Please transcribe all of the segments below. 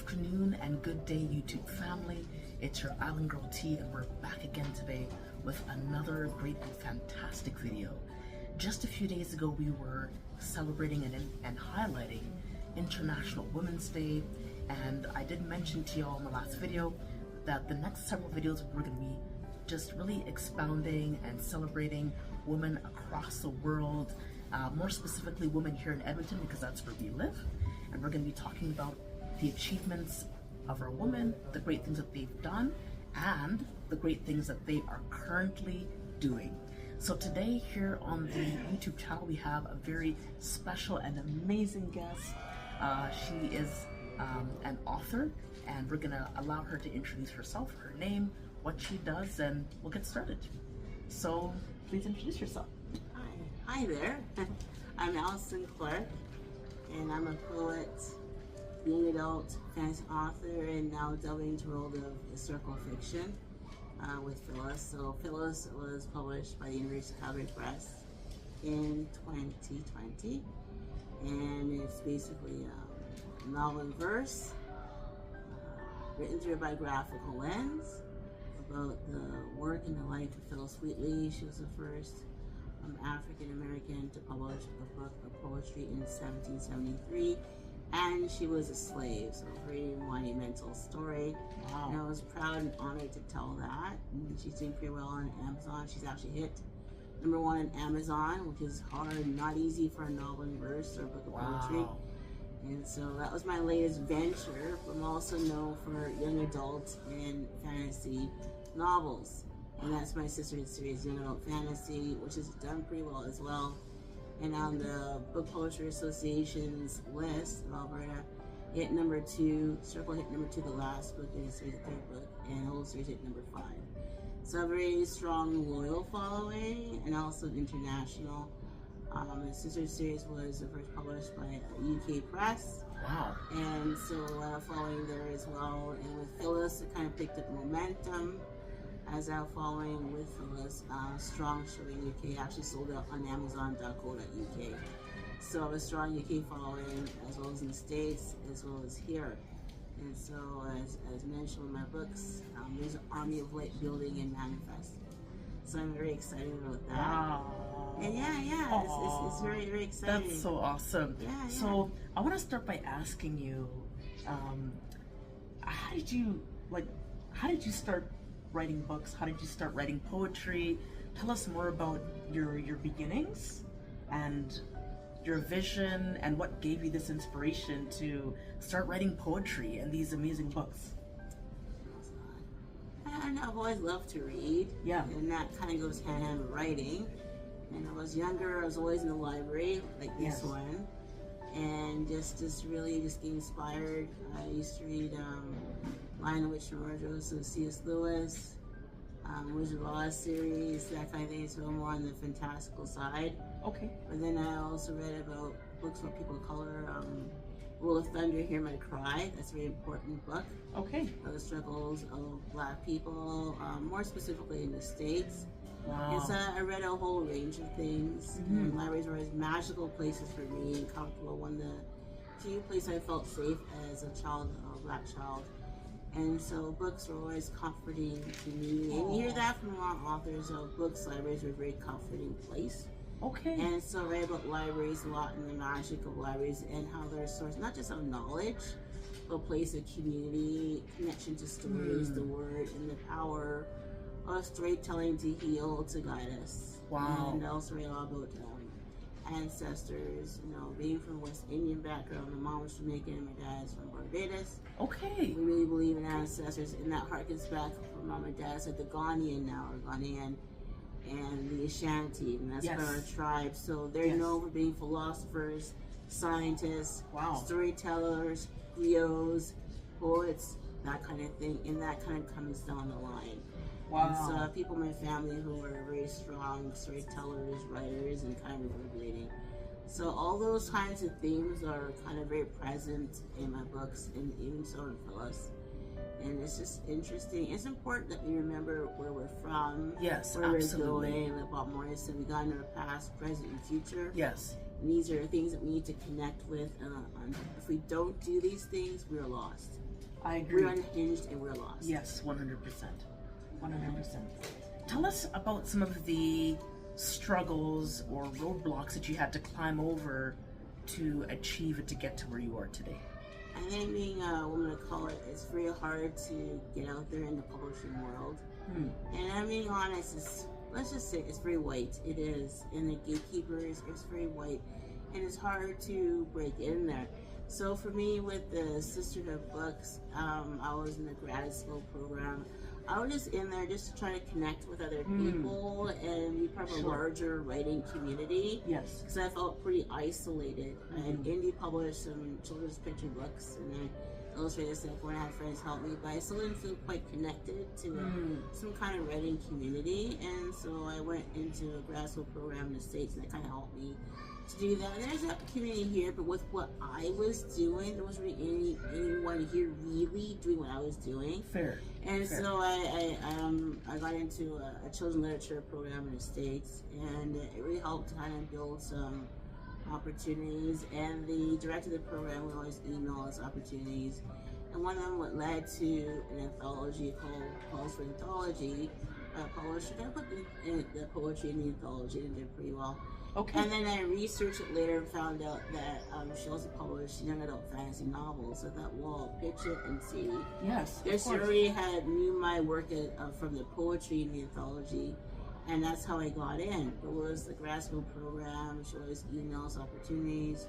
afternoon and good day, YouTube family. It's your Island Girl T, and we're back again today with another great and fantastic video. Just a few days ago, we were celebrating and highlighting International Women's Day, and I did mention to y'all in the last video that the next several videos we're going to be just really expounding and celebrating women across the world, more specifically women here in Edmonton, because that's where we live. And we're going to be talking about the achievements of our women, the great things that they've done, and the great things that they are currently doing. So today here on the YouTube channel, we have a very special and amazing guest. She is an author, and we're going to allow her to introduce herself, her name, what she does, and we'll get started. So please introduce yourself. Hi there. I'm Allison Clarke, and I'm a poet, young adult fantasy author, and now delving into the world of historical fiction with Phyllis. So Phyllis was published by the University of Calgary Press in 2020, and it's basically a novel in verse, written through a biographical lens about the work and the life of Phyllis Wheatley. She was the first African American to publish a book of poetry in 1773, and she was a slave, so a very monumental story. Wow. And I was proud and honored to tell that. And she's doing pretty well on Amazon. She's actually hit #1 on Amazon, which is hard, not easy for a novel in verse or a book of poetry. And so that was my latest venture. I'm also known for young adult and fantasy novels. And that's my sister series, Young Adult Fantasy, which has done pretty well as well. And on the Book Poetry Association's list of Alberta, hit #2, Circle hit #2, the last book in the series, the third book, and Whole Series hit #5. So a very strong, loyal following, and also international. The sister series was first published by UK Press. Wow. And so following there as well. And with Phyllis, it kind of picked up momentum. As our following with Phyllis, strong showing UK, actually sold out on Amazon.co.uk. So I have a strong UK following, as well as in the States, as well as here. And so, as mentioned in my books, there's an army of light building and manifesting. So I'm very excited about that. Wow. And it's very, very exciting. That's so awesome. Yeah. So I want to start by asking you, how did you start writing books? How did you start writing poetry? Tell us more about your beginnings and your vision, and what gave you this inspiration to start writing poetry and these amazing books. And I've always loved to read. Yeah. And that kind of goes hand in hand with writing. And I was younger, I was always in the library, like this one. And just really get inspired. I used to read Lion, the Witch, and Wardrobe, so C.S. Lewis, Wizard of Oz series, that kind of thing. So more on the fantastical side. Okay. But then I also read about books for people of color. Rule of Thunder, Hear My Cry. That's a very important book. Okay. The struggles of Black people, more specifically in the States. Wow. And so I read a whole range of things. And libraries were always magical places for me and comfortable. One of the few places I felt safe as a child, a Black child. And so books were always comforting to me. And you hear that from a lot of authors of books. Libraries are a very comforting place. Okay. And so I read about libraries a lot, and the magic of libraries, and how they're a source not just of knowledge, but a place of community, connection to stories, the word, and the power of storytelling to heal, to guide us. Wow. And I also read a lot about ancestors, being from West Indian background. My mom was Jamaican and my dad's from Barbados. Okay. We really believe in ancestors, and that harkens back from mom and dad. So the Ghanaian now, or Ghanaian, and the Ashanti, and that's for our tribe. So they're known for being philosophers, scientists, storytellers, griots, poets, that kind of thing, and that kind of comes down the line. Wow. And so people in my family who are very strong storytellers, writers, and kind of reverberating. So all those kinds of themes are kind of very present in my books, and even so in Phyllis. And it's just interesting. It's important that we remember where we're from, where absolutely. we're going. Like Bob Morris said, we got in our past, present, and future. Yes. And these are things that we need to connect with. If we don't do these things, we're lost. I agree. We're unhinged and we're lost. Yes, 100%. 100%. Tell us about some of the struggles or roadblocks that you had to climb over to achieve it, to get to where you are today. I think being a woman of color, it's very hard to get out there in the publishing world. And I'm being honest, let's just say it's very white. It is. And the gatekeepers, it's very white. And it's hard to break in there. So for me, with the Sisterhood books, I was in the grad school program. I was just in there just to try to connect with other people and be part of a larger writing community. Yes. Because I felt pretty isolated. I had indie published some children's picture books, and I illustrated stuff when I had friends help me, but I still didn't feel quite connected to some kind of writing community. And so I went into a grad school program in the States, and that kind of helped me to do that. And there's a community here, but with what I was doing, there wasn't really anyone here really doing what I was doing. Fair. And so I got into a children's literature program in the States, and it really helped to kind of build some opportunities. And the director of the program would always email us opportunities. And one of them what led to an anthology called Calls for Anthology, published. I put the poetry in the anthology and did pretty well. Okay. And then I researched it later and found out that she also published young adult fantasy novels. So I thought, well, pitch it and see. Yes. She already knew my work from the poetry in the anthology, and that's how I got in. It was the grad school program. She always emails opportunities,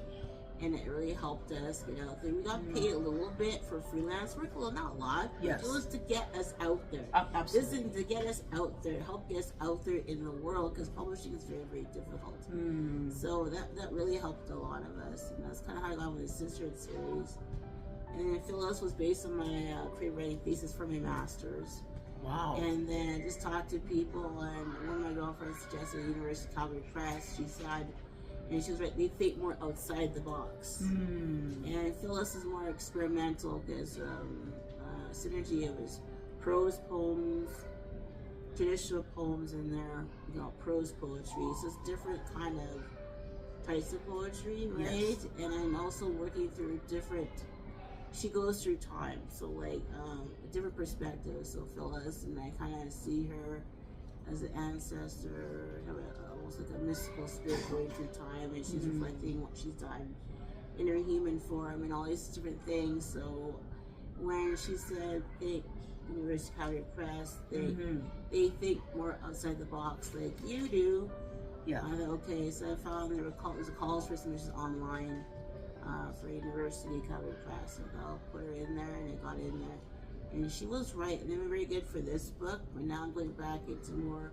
and it really helped us get out there. We got paid a little bit for freelance work, well, not a lot. Yes. It was to get us out there. Absolutely. This is to get us out there, help get us out there in the world, because publishing is very, very difficult. So that really helped a lot of us, and that's kind of how I got with the Sisterhood series. And then Phyllis was based on my creative writing thesis for my master's. Wow. And then I just talked to people, and one of my girlfriends suggested University of Calgary Press. She said, and she was right, they think more outside the box. And Phyllis is more experimental because synergy of his prose poems, traditional poems in there, prose poetry. So it's different kind of types of poetry, right? Yes. And I'm also working through different, she goes through time, so like a different perspective. So Phyllis, and I kind of see her as an ancestor, almost like a mystical spirit going through time, and she's reflecting what she's done in her human form and all these different things. So when she said, think University of Calgary Press, they think more outside the box like you do. Yeah. I thought, okay, so I found there was a calls for submissions online for University of Calgary Press, and I'll put her in there, and I got in there. And she was right, and they were very good for this book, but now I'm going back into more,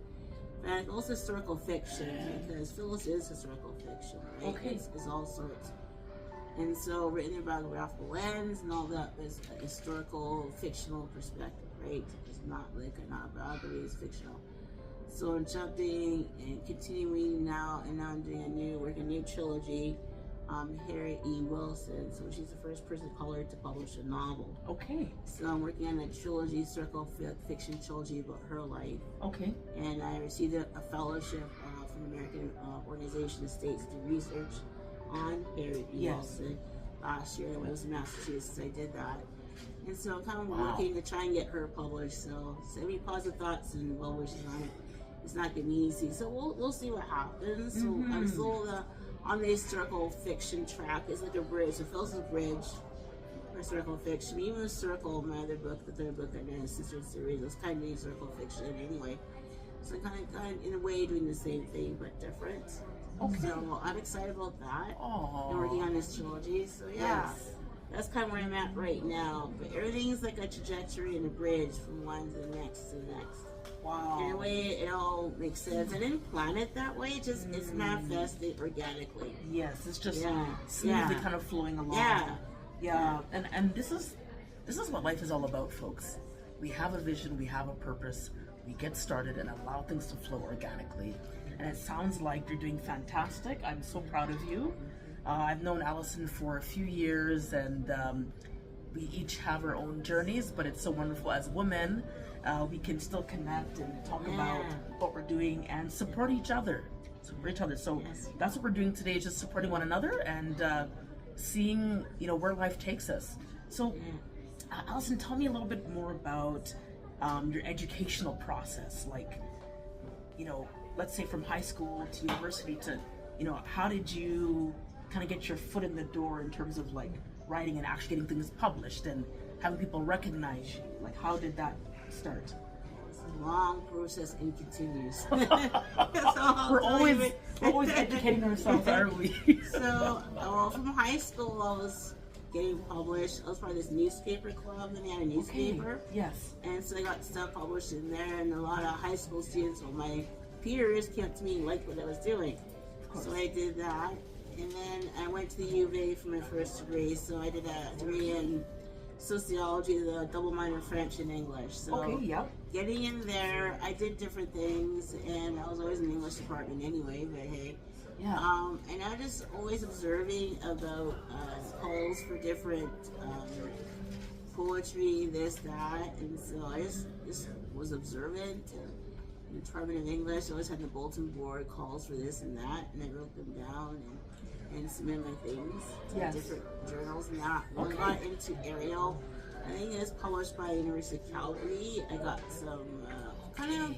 and also historical fiction, because Phyllis is historical fiction, right? Okay. It's all sorts. And so written in a biographical lens, and all that is a historical, fictional perspective, right? It's not like a biography, it's fictional. So I'm jumping and continuing now, and now I'm doing a new trilogy. Harriet E. Wilson, so she's the first person of color to publish a novel. Okay. So I'm working on a trilogy, historical fiction trilogy about her life. Okay. And I received a fellowship from an American organization in the States to do research on Harriet E. Wilson last year. When I was in Massachusetts, I did that. And so I'm kind of working to try and get her published. So send me positive thoughts and well wishes on it. It's not going to be easy. So we'll see what happens. So I'm still on the historical fiction track. It's like a bridge. So Phyllis is a bridge for historical fiction. Even the Circle, my other book, the third book I did in the Sister series, was kind of historical fiction anyway. So kind of in a way doing the same thing but different. Okay. So I'm excited about that. Aww. And working on this trilogy. So yeah. That's kind of where I'm at right now. But everything's like a trajectory and a bridge from one to the next to the next. Wow. In a way, it all makes sense. I didn't plan it that way. Just it's manifested organically. Yes, it's just smoothly kind of flowing along. Yeah. And this is what life is all about, folks. We have a vision, we have a purpose, we get started and allow things to flow organically. And it sounds like you're doing fantastic. I'm so proud of you. I've known Allison for a few years, and we each have our own journeys, but it's so wonderful as women. We can still connect and talk about what we're doing and support each other. So that's what we're doing today, is just supporting one another and seeing where life takes us. So Allison, tell me a little bit more about your educational process. Like, you know, let's say from high school to university to, you know, how did you kind of get your foot in the door in terms of like writing and actually getting things published and having people recognize you? Like, how did that start? It's a long process and continues. We're always educating ourselves, aren't we? So, well, from high school, I was getting published. I was part of this newspaper club, and they had a newspaper. Okay. Yes. And so I got stuff published in there, and a lot of high school students, well, my peers, came up to me and liked what I was doing. So I did that. And then I went to the U of A for my first degree. So I did a degree in sociology, the double minor French and English. So Okay, yep. getting in there, I did different things, and I was always in the English department anyway, but hey. Yeah. And I was just always observing about calls for different poetry, this, that, and so I just was observant. In the Department of English, I always had the bulletin board calls for this and that, and I wrote them down and submitted my things to Yes. different journals. And that when I got into Ariel, I think it was published by University of Calgary. I got some kind of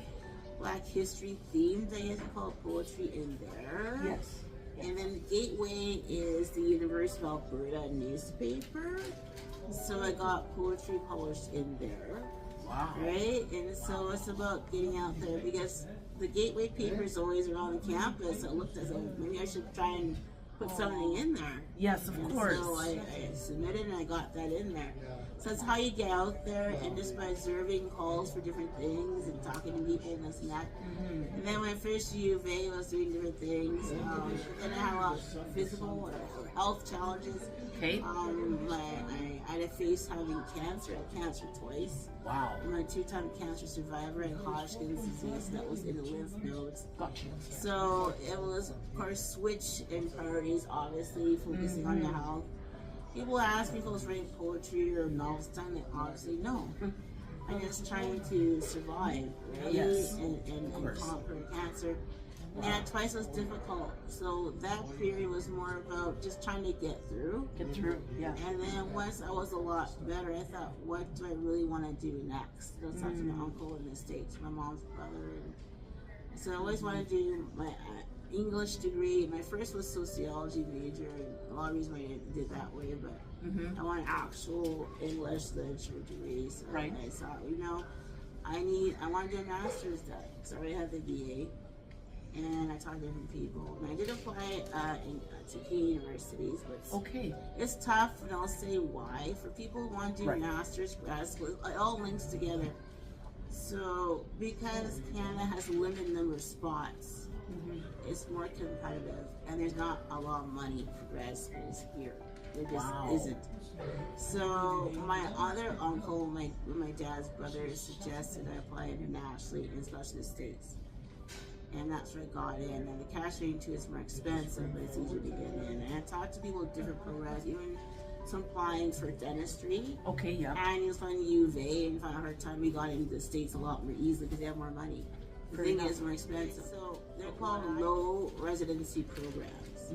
Black history themed, I guess you call it, poetry in there. Yes. And then the Gateway is the University of Alberta newspaper. So I got poetry published in there. Wow. Right? And so it's about getting out there because the Gateway paper is always around the campus. So I looked at it, maybe I should try and put something in there. Yes, of course. So I submitted and I got that in there. So that's how you get out there, and just by observing calls for different things and talking to people and this and that. Mm-hmm. And then when I finished U of A, I was doing different things. Then I had a lot of physical or health challenges. Okay. I had to face having cancer. I had cancer twice. Wow. I'm a 2-time cancer survivor and Hodgkin's disease that was in the lymph nodes. Gotcha. So it was, of course, switch in priorities, obviously, focusing on the health. People ask me if I was writing poetry or novels, time, obviously, no. I'm just trying to survive, right? Yes. And conquer cancer. And twice was difficult. So that period was more about just trying to get through. Get through, yeah. And then once I was a lot better, I thought, what do I really want to do next? I was talking to my uncle in the States, my mom's brother. And so I always wanted to do my English degree. My first was sociology major, and a lot of reasons why I did that way, but I want an actual English literature degree. So Right. I thought, you know, I want to do a master's done. So I already had the BA. And I talked to different people. And I did apply to key universities, but Okay. it's tough, and I'll say why. For people who want to do master's, grad school, it all links together. So, because Canada has a limited number of spots, it's more competitive, and there's not a lot of money for grad schools here. There just isn't. So, my other uncle, my dad's brother, suggested I apply internationally, and especially the States. And that's where I got in. And the cash rating too is more expensive, but it's easier to get in. And I talked to people with different programs, even some applying for dentistry. Okay, yeah. And you was finding U of A, and you found a hard time. We got into the States a lot more easily because they have more money. The thing is more expensive. So they're called low residency programs.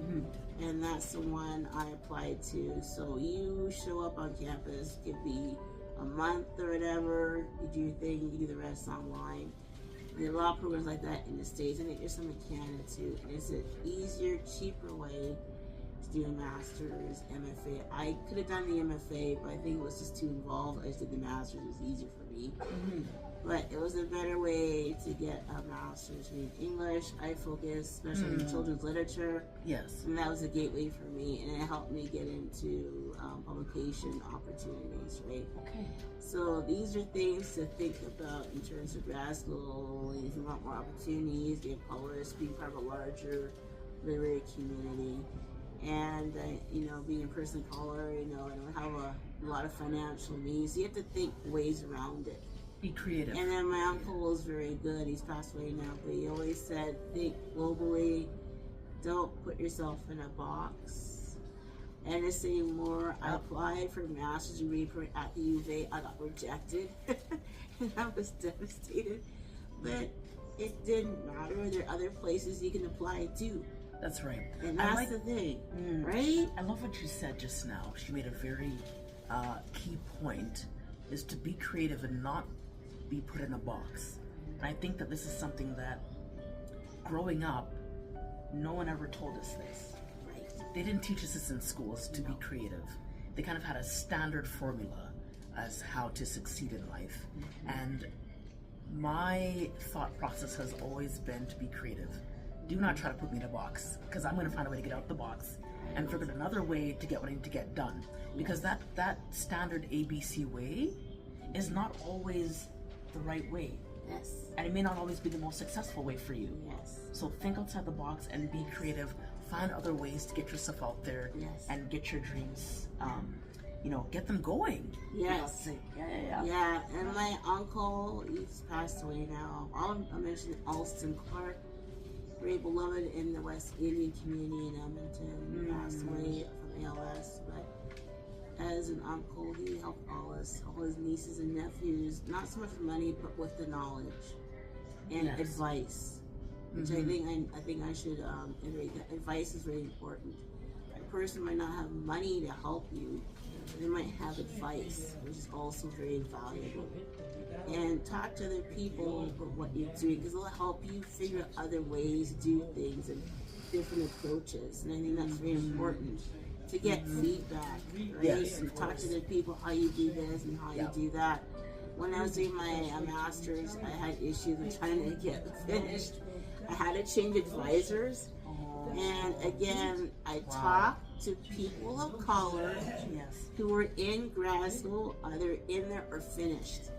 And that's the one I applied to. So you show up on campus, it could be a month or whatever, you do your thing, you do the rest online. There are a lot of programs like that in the States. I think there's some in Canada too. And it's an easier, cheaper way to do a master's, MFA. I could have done the MFA, but I think it was just too involved. I just did the master's. It was easier for me. But it was a better way to get a master's in English. I focused especially in children's literature. Yes. And that was a gateway for me. And it helped me get into publication opportunities, right? Okay. So these are things to think about in terms of grad school. If you want more opportunities, get published, being part of a larger literary community, and being a person of color, and have a lot of financial means. You have to think ways around it. Be creative. And then my uncle was very good. He's passed away now, but he always said, think globally. Don't put yourself in a box. And to say more, I applied for a master's degree at the U of A. I got rejected, and I was devastated. But it didn't matter. There are other places you can apply to. That's right. And that's the thing, right? I love what you said just now. She made a very key point is to be creative and not be put in a box. And I think that this is something that growing up, no one ever told us this. Right. They didn't teach us this in schools to be creative. They kind of had a standard formula as how to succeed in life. And my thought process has always been to be creative. Do not try to put me in a box, because I'm going to find a way to get out the box and figure out another way to get what I need to get done. Because that standard ABC way is not always the right way. Yes. And it may not always be the most successful way for you. Yes. So think outside the box and be creative. Find other ways to get yourself out there and get your dreams, get them going. Yes. Yeah, and my uncle, he's passed away now. I mentioned Allison Clarke, very beloved in the West Indian community in Edmonton. He passed away from ALS, but as an uncle, he helped all his nieces and nephews, not so much with money, but with the knowledge and advice, which I think I should iterate that. Advice is very important. A person might not have money to help you, but they might have advice, which is also very valuable. And talk to other people about what you're doing, because it'll help you figure out other ways to do things and different approaches. And I think that's very important, to get feedback, right? And talk to the people how you do this and how you do that. When I was doing my master's, I had issues with trying to get finished. I had to change advisors. And again, I talked to people of color who were in grad school, either in there or finished,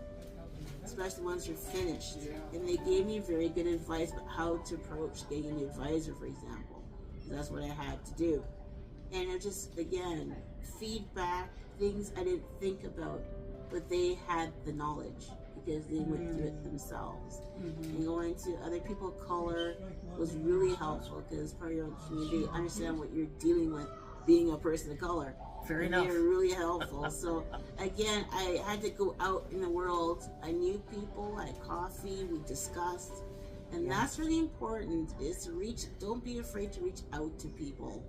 especially once you're finished. And they gave me very good advice about how to approach getting an advisor, for example. That's what I had to do. And it just, again, feedback, things I didn't think about, but they had the knowledge because they went through it themselves. And going to other people of color was really helpful, because part of your own community, they understand what you're dealing with being a person of color. Fair enough. They're really helpful. So again, I had to go out in the world. I knew people, I had coffee, we discussed. And that's really important, is to don't be afraid to reach out to people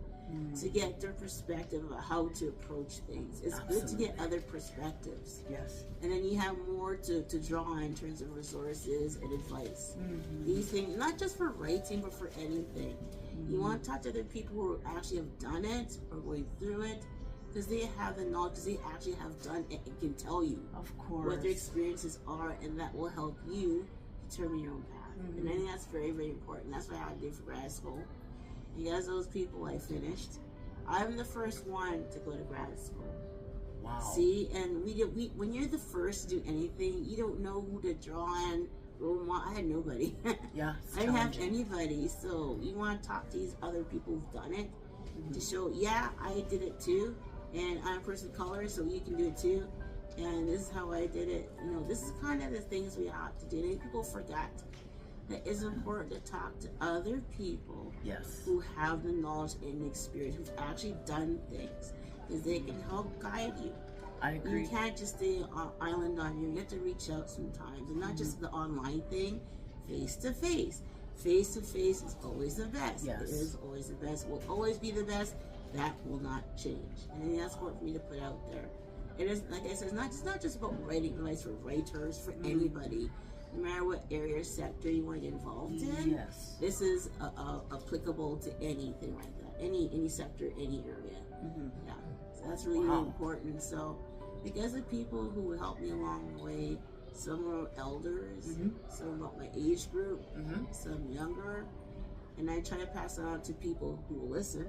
to get their perspective about how to approach things. It's good to get other perspectives. Yes. And then you have more to draw on in terms of resources and advice. These things, not just for writing, but for anything. You want to talk to other people who actually have done it or going through it, because they have the knowledge, because they actually have done it and can tell you what their experiences are, and that will help you determine your own path. And I think that's very, very important. That's what I had to do for grad school. Because those people I finished, I'm the first one to go to grad school. Wow. See, and when you're the first to do anything, you don't know who to draw on. I had nobody. Yeah. I didn't have anybody. So you want to talk to these other people who've done it to show, I did it too, and I'm a person of color, so you can do it too. And this is how I did it. This is kind of the things we have to do. And people forget that it's important to talk to other people who have the knowledge and experience, who've actually done things, because they can help guide you. I agree. You can't just stay on island on you. You have to reach out sometimes, and not just the online thing, face to face. Face to face is always the best. Yes. It is always the best. Will always be the best. That will not change. And I think that's important for me to put out there. It is, like I said, it's not just about writing advice for writers, for anybody. No matter what area or sector you want to get involved in, this is applicable to anything like that. Any sector, any area. Yeah, so that's really, really important. So, because of people who helped me along the way, some were elders, some about my age group, some younger, and I try to pass it on to people who will listen.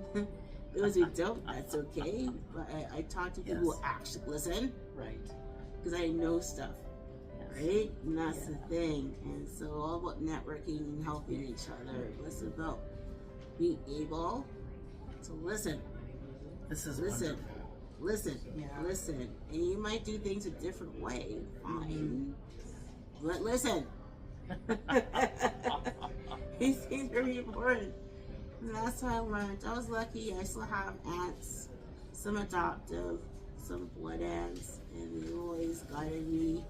Those who don't, that's okay. But I talk to people who will actually listen, right? Because I know stuff. Right? And that's the thing. And so all about networking and helping each other. It's about being able to listen. This is listen. wonderful. Listen. And you might do things a different way. Fine. But listen. These things are really important. And that's how I learned. I was lucky. I still have aunts, some adoptive, some blood aunts, and they always guided me.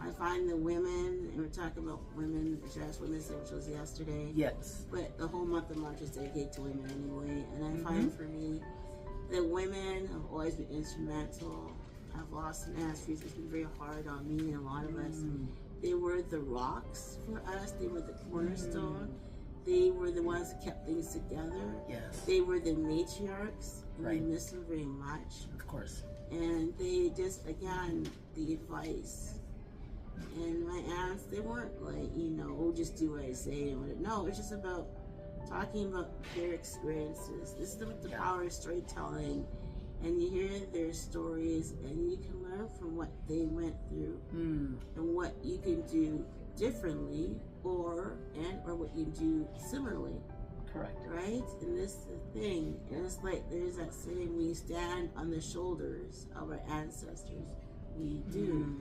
I find the women, and we're talking about women, International Women's Day, which was yesterday. Yes. But the whole month of March is dedicated to women anyway. And I find for me, the women have always been instrumental have lost some ancestors. It's been very hard on me and a lot of us. They were the rocks for us. They were the cornerstone. They were the ones that kept things together. Yes. They were the matriarchs, and Right. we miss them very much. Of course. And they just, again, the advice. And my aunts, they weren't like, you know, oh, just do what I say. No, it's just about talking about their experiences. This is the power of storytelling. And you hear their stories, and you can learn from what they went through, and what you can do differently, or what you do similarly. Correct. Right? And this is the thing. And it's like there's that saying: we stand on the shoulders of our ancestors. We do.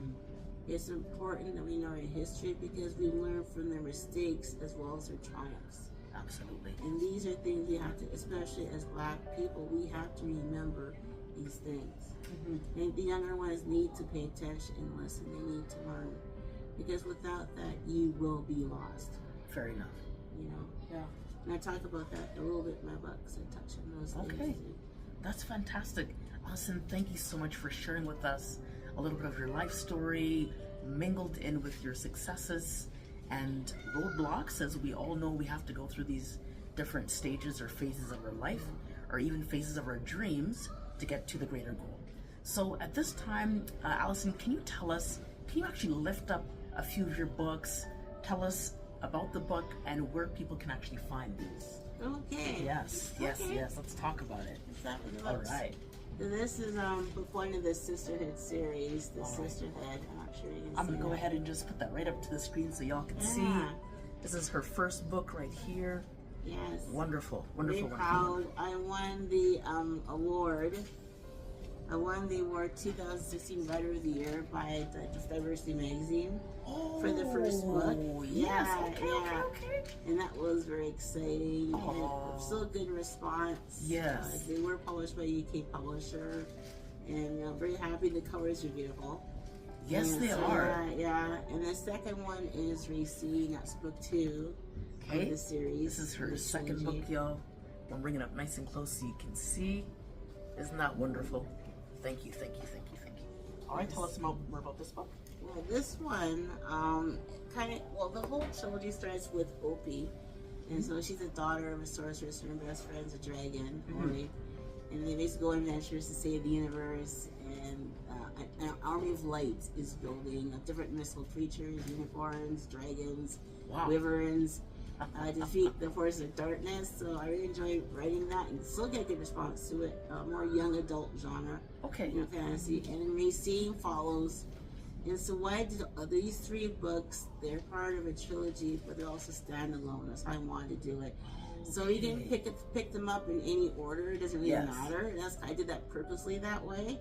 It's important that we know our history because we learn from their mistakes as well as their triumphs. Absolutely. And these are things we have to, especially as Black people, we have to remember these things. And the younger ones need to pay attention and listen. They need to learn. Because without that, you will be lost. Fair enough. You know? Yeah. And I talk about that a little bit in my book because I touch on those things. Okay. That's fantastic. Allison, thank you so much for sharing with us a little bit of your life story, mingled in with your successes and roadblocks. As we all know, we have to go through these different stages or phases of our life, or even phases of our dreams to get to the greater goal. So at this time, Allison, can you actually lift up a few of your books, tell us about the book and where people can actually find these? Okay. Yes, let's talk about it. All right. So this is book 1 of the Sisterhood series, the Sisterhood. I'm not sure you can I'm see gonna go that. ahead and just put that right up to the screen so y'all can see. This is her first book right here. Yes. Wonderful, Very wonderful. proud. I won the award. I won the award 2016 Writer of the Year by Diversity Magazine for the first book. Yes. Yeah. Okay. And that was very exciting. And still a good response. Yes. They were published by a UK publisher. And I'm very happy. The covers are beautiful. Yes, And they so, are. Yeah. And the second one is Racine. That's book 2 of the series. This is her second book, y'all. I'm bringing it up nice and close so you can see. Isn't that wonderful? Thank you. All right, tell us more about this book. Well, this one, the whole trilogy starts with Opie. And so she's a daughter of a sorceress, and her best friend's a dragon, Ori. And they basically go on adventures to save the universe. And an army of light is building of different mystical creatures, unicorns, dragons, wyverns, defeat the forces of darkness. So I really enjoy writing that and still get a good response to it. More young adult genre. Okay. Fantasy. And Racine follows. And so what I did, these 3 books, they're part of a trilogy, but they're also standalone. That's how I wanted to do it. So you can pick them up in any order. It doesn't really matter. I did that purposely that way.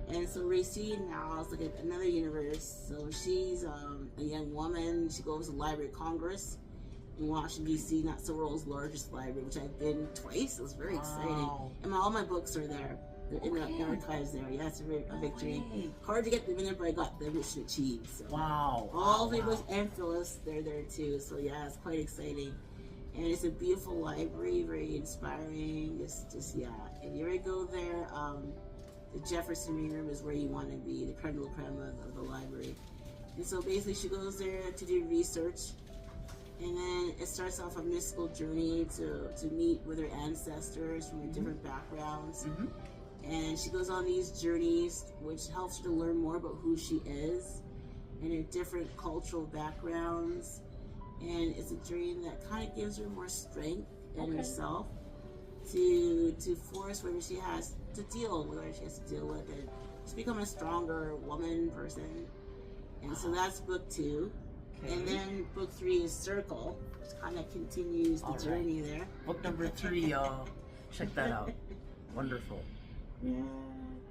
And so Racine now is like another universe. So she's a young woman. She goes to the Library of Congress in Washington, D.C., that's the world's largest library, which I've been twice. It was very exciting. And all my books are there. They're in the archives there. Yeah, it's a victory. Hard to get them in there, but I got them, mission achieved. So. All the books and Phyllis, they're there too. So yeah, it's quite exciting. And it's a beautiful library, very inspiring. It's just, if you ever go there, the Jefferson Reading Room is where you want to be, the creme de la creme of the library. And so basically she goes there to do research. And then it starts off a mystical journey to meet with her ancestors from different backgrounds. And she goes on these journeys, which helps her to learn more about who she is and her different cultural backgrounds. And it's a journey that kind of gives her more strength in herself to force whatever she has to deal with, whatever she has to deal with, and to become a stronger woman person. And so that's book 2. And then book 3 is Circle, which kind of continues the journey there. Book number 3, y'all. Check that out. Wonderful. Yeah.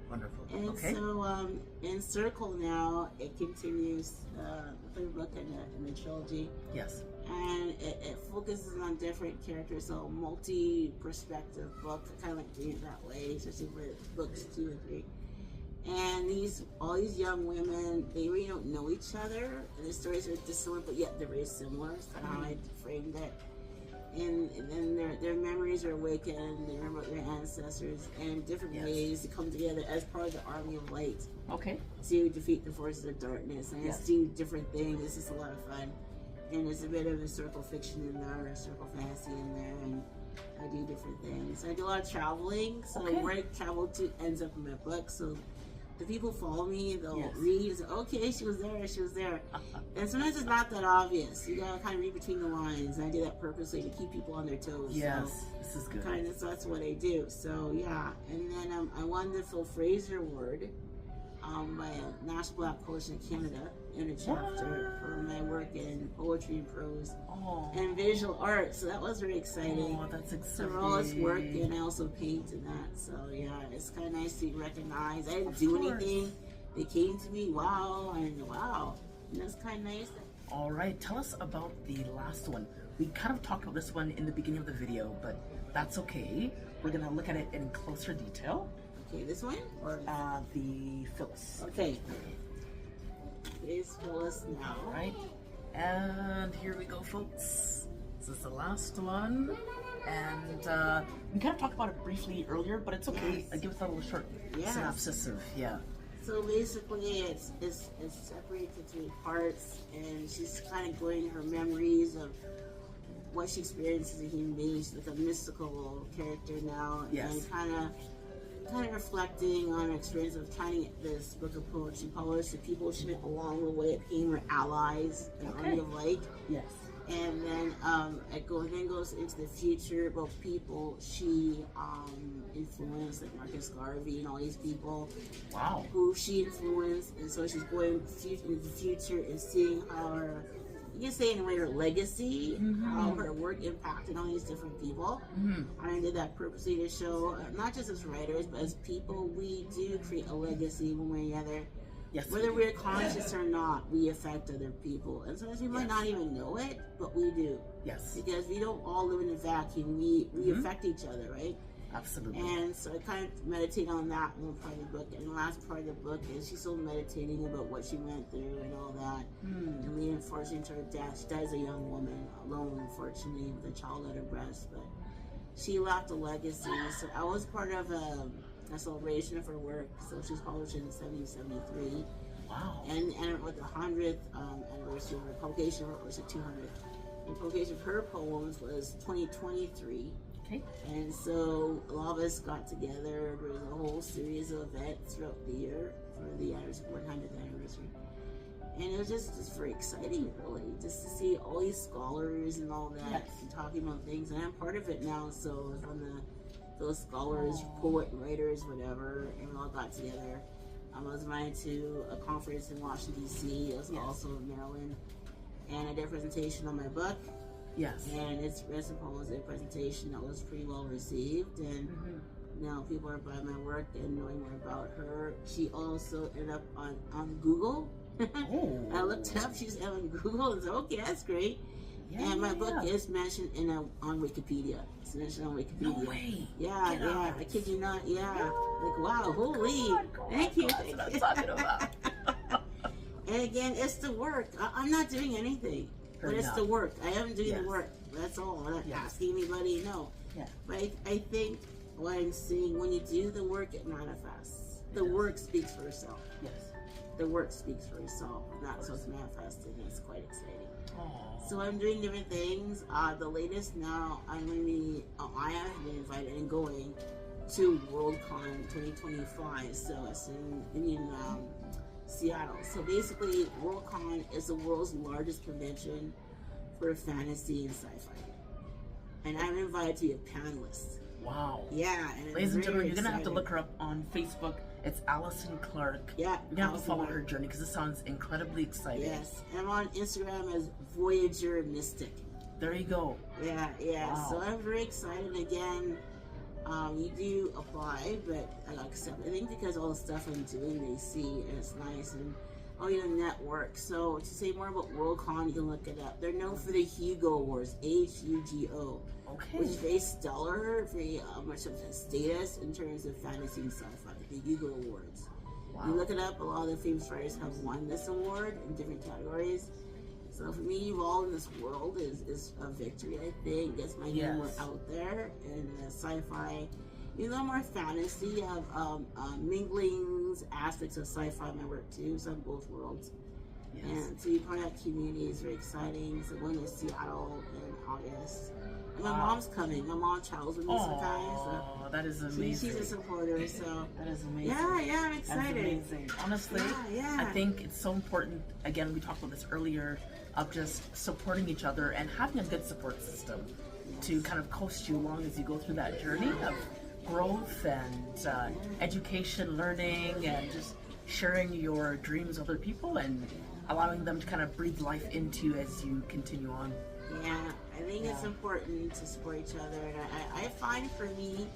Wonderful. And so in Circle now, it continues the 3rd book in the trilogy. Yes. And it focuses on different characters, so multi-perspective book. I kind of like doing it that way, especially with books 2 and 3. And all these young women, they really don't know each other, and the stories are dissimilar, but yet they're very similar. So how I framed it. and then their memories are awakened. They remember their ancestors and different ways to come together as part of the army of light. Okay. To defeat the forces of darkness, and just do different things. It's just a lot of fun, and there's a bit of historical fiction in there, historical fantasy in there, and I do different things. I do a lot of traveling, so where I travel to ends up in my book. So the people follow me, they'll read and say, okay, she was there. And sometimes it's not that obvious. You gotta kind of read between the lines. And I do that purposely to keep people on their toes. Yes, so this is good. Kind of, so that's what I do. So yeah, and then I won the Phil Fraser Award by a National Black Coalition in Canada in a chapter for my work in poetry and prose and visual art. So that was very exciting. Oh, that's exciting. So all this work, and I also paint in that. So yeah, it's kind of nice to be recognized. I didn't do anything. They came to me, and that's kind of nice. All right, tell us about the last one. We kind of talked about this one in the beginning of the video, but that's okay. We're gonna look at it in closer detail. Okay, this one? Or the Phyllis. Okay. It's Phyllis now. All right. And here we go, folks. This is the last one. And we kind of talked about it briefly earlier, but it's okay. Give us a little short synopsis of, So basically, it's separated into three parts, and she's kind of going her memories of what she experienced as a human being. She's like a mystical character now, and kind of reflecting on her experience of trying to get this book of poetry published. The people she met along the way became her allies in the Army of Light. Yes. And then it goes into the future about people she influenced, like Marcus Garvey and all these people. Wow. Who she influenced, and so she's going into the future and seeing how her, you can say in a way, her legacy, how her work impacted all these different people. I did that purposely to show, not just as writers, but as people, we do create a legacy one way or the other. Yes, whether we're conscious or not, we affect other people. And sometimes we might not even know it, but we do. Yes. Because we don't all live in a vacuum. We affect each other, right? Absolutely. And so I kind of meditate on that in one part of the book. And the last part of the book is she's still meditating about what she went through and all that. And leading, unfortunately, to her death. She died as a young woman, alone, unfortunately, with a child at her breast. But she left a legacy. So I was part of a celebration of her work. So she was published in 1773. Wow. And with the 100th anniversary of her publication, or was it 200th? The publication of her poems was 2023. Okay. And so a lot of us got together. There was a whole series of events throughout the year for the 100th anniversary. And it was just very exciting, really, just to see all these scholars and all that and talking about things. And I'm part of it now, so from those scholars, poet, writers, whatever, and we all got together. I was invited to a conference in Washington, D.C. It was also in Maryland. And I did a presentation on my book. Yes. And it's was a presentation that was pretty well received, and now people are buying my work and knowing more about her. She also ended up on Google. I looked it up. She's on Google and said, "Okay, that's great." And my book is mentioned on Wikipedia. It's mentioned on Wikipedia. No way. Yeah. I kid you not. Yeah. Like, wow, holy. Thank you. That's what I'm talking about. And again, it's the work. I'm not doing anything. But it's the work. I am doing the work. That's all. I'm not asking anybody, no. Yeah. But I think what I'm seeing, when you do the work, it manifests. The work speaks for itself. Yes. The work speaks for itself. That's what's manifesting. It's quite exciting. Aww. So I'm doing different things. The latest now, I'm going to be, I have been invited and going to Worldcon 2025. So it's in Seattle. So basically, Worldcon is the world's largest convention for fantasy and sci-fi. And I'm invited to be a panelist. Wow. Yeah. And ladies and gentlemen, you're going to have to look her up on Facebook. It's Allison Clarke. Yeah. You're going to have to follow her journey because it sounds incredibly exciting. Yes. And I'm on Instagram as Voyager Mystic. There you go. Yeah. Wow. So I'm very excited again. You do apply, but I accept. I think because all the stuff I'm doing, they see, and it's nice, and network. So to say more about Worldcon, you can look it up. They're known for the Hugo Awards, HUGO, which is very stellar, very much of a status in terms of fantasy and sci-fi. The Hugo Awards. Wow. You look it up. A lot of the famous writers have won this award in different categories. So for me, evolving this world is a victory, I think. Gets my name more out there. And sci-fi, you know, more fantasy of minglings, aspects of sci-fi in my work too. So both worlds. Yes. And to be part of that community is very exciting. So going to Seattle in August. And my mom's coming. My mom travels with me sometimes. So that is amazing. She's a supporter, so that is amazing. Yeah, I'm excited. That's amazing. Honestly, I think it's so important. Again, we talked about this earlier, of just supporting each other and having a good support system to kind of coast you along as you go through that journey of growth and education, learning, and just sharing your dreams with other people and allowing them to kind of breathe life into as you continue on. Yeah, I think it's important to support each other. And I find for me,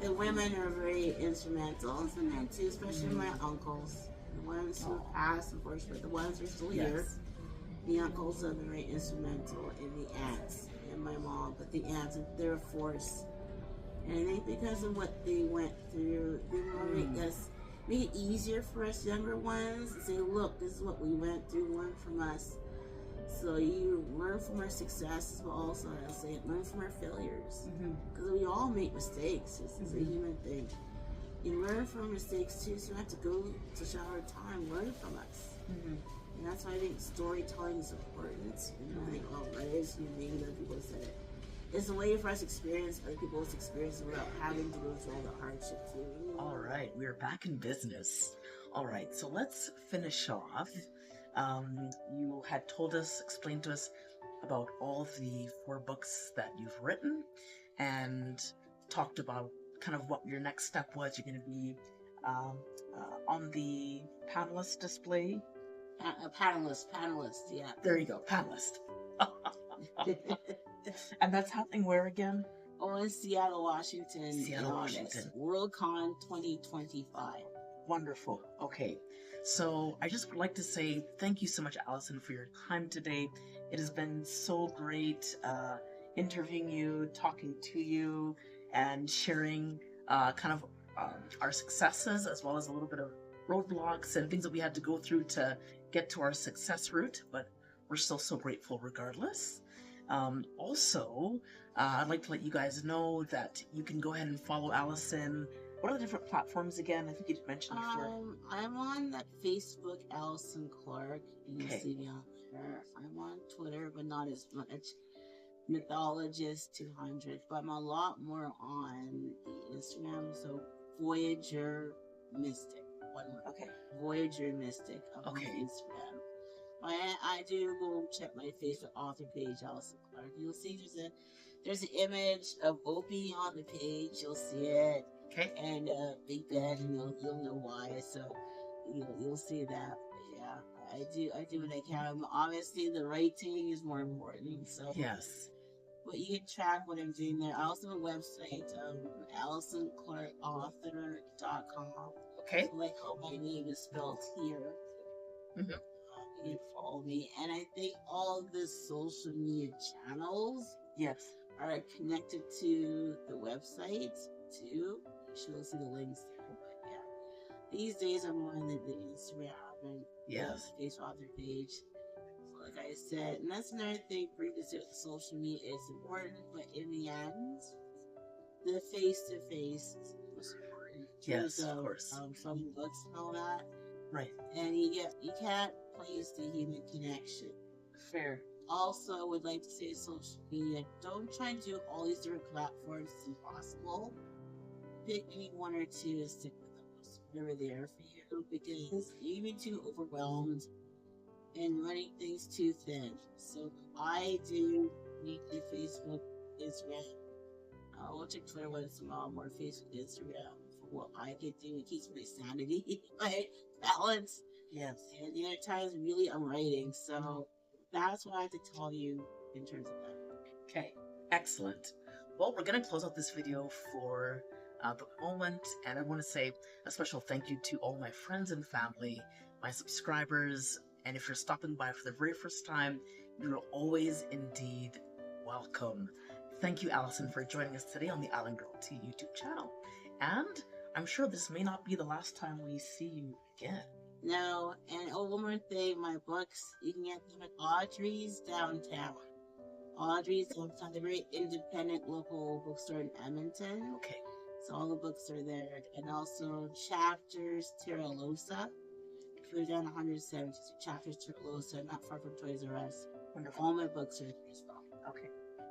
the women are very instrumental, and the men too, especially my uncles. The ones who passed, unfortunately, but the ones who are still here. The uncles have been very instrumental, and the aunts, and my mom, but the aunts, they're a force. And I think because of what they went through, they will make it easier for us younger ones to say, look, this is what we went through, learn from us. So you learn from our successes, but also, I say, learn from our failures. Because we all make mistakes. It's a human thing. You learn from mistakes too, so you have to go to shower time, learn from us. And that's why I think storytelling is important. And I think, that is unique, other people said it. It's a way for us to experience other people's experiences without having to go through all the hardship too. All right, we're back in business. All right, so let's finish off. You had explained to us about all of the 4 books that you've written and talked about kind of what your next step was. You're going to be on the panelist display. Panelist, yeah. There you go, panelist. And that's happening where again? In Seattle, Washington. Washington. Worldcon 2025. Wonderful. Okay. So I just would like to say thank you so much, Allison, for your time today. It has been so great interviewing you, talking to you, and sharing kind of our successes as well as a little bit of roadblocks and things that we had to go through to get to our success route, but we're still so grateful regardless. Also, I'd like to let you guys know that you can go ahead and follow Allison. What are the different platforms again? I think you mentioned before. I'm on that Facebook, Allison Clarke. You can see me on there. I'm on Twitter, but not as much. Mythologist 200, but I'm a lot more on the Instagram. So Voyager Mystic. One more. Okay. Voyager Mystic on Instagram. I do go check my Facebook author page, Allison Clarke. You'll see there's an image of Opie on the page. You'll see it. Okay. And Big Ben, and you'll know why. So you'll see that. But yeah, I do what I can. Obviously, the writing is more important. So yes. But you can track what I'm doing there. I also have a website, AllisonClarkeAuthor.com. Okay. So like how my name is spelled here. You can follow me. And I think all the social media channels are connected to the website too. You should see the links there. But yeah, these days I'm on the Instagram and the Facebook author page. So like I said, and that's another thing for you to say with social media is important, but in the end, the face-to-face was important. Yes, of course. From books and all that. Right. And you can't place the human connection. Fair. Also, I would like to say social media, don't try and do all these different platforms. It's impossible. Pick any one or two and stick with those. They're there for you because you're even too overwhelmed and running things too thin. So I do need the Facebook, Instagram. I'll check Twitter once in a while, more Facebook, Instagram for what I can do. It keeps my sanity, my balance. Yes. And the other times, really, I'm writing. So that's what I have to tell you in terms of that. Okay, excellent. Well, we're going to close out this video for the moment, and I want to say a special thank you to all my friends and family, my subscribers, and if you're stopping by for the very first time, you're always indeed welcome. Thank you, Allison, for joining us today on the Island Girl Tea YouTube channel. And I'm sure this may not be the last time we see you again. No, and oh, one more thing, my books, you can get them at Audrey's downtown. Audrey's downtown, a very independent local bookstore in Edmonton. Okay. So all the books are there. And also Chapters Terralosa. If you're down 170, Chapters Terralosa, not far from Toys R Us. Wonderful. All my books are there as well. Okay.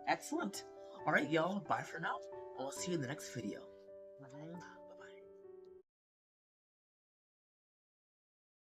Excellent. All right, y'all. Bye for now. I'll see you in the next video. Bye.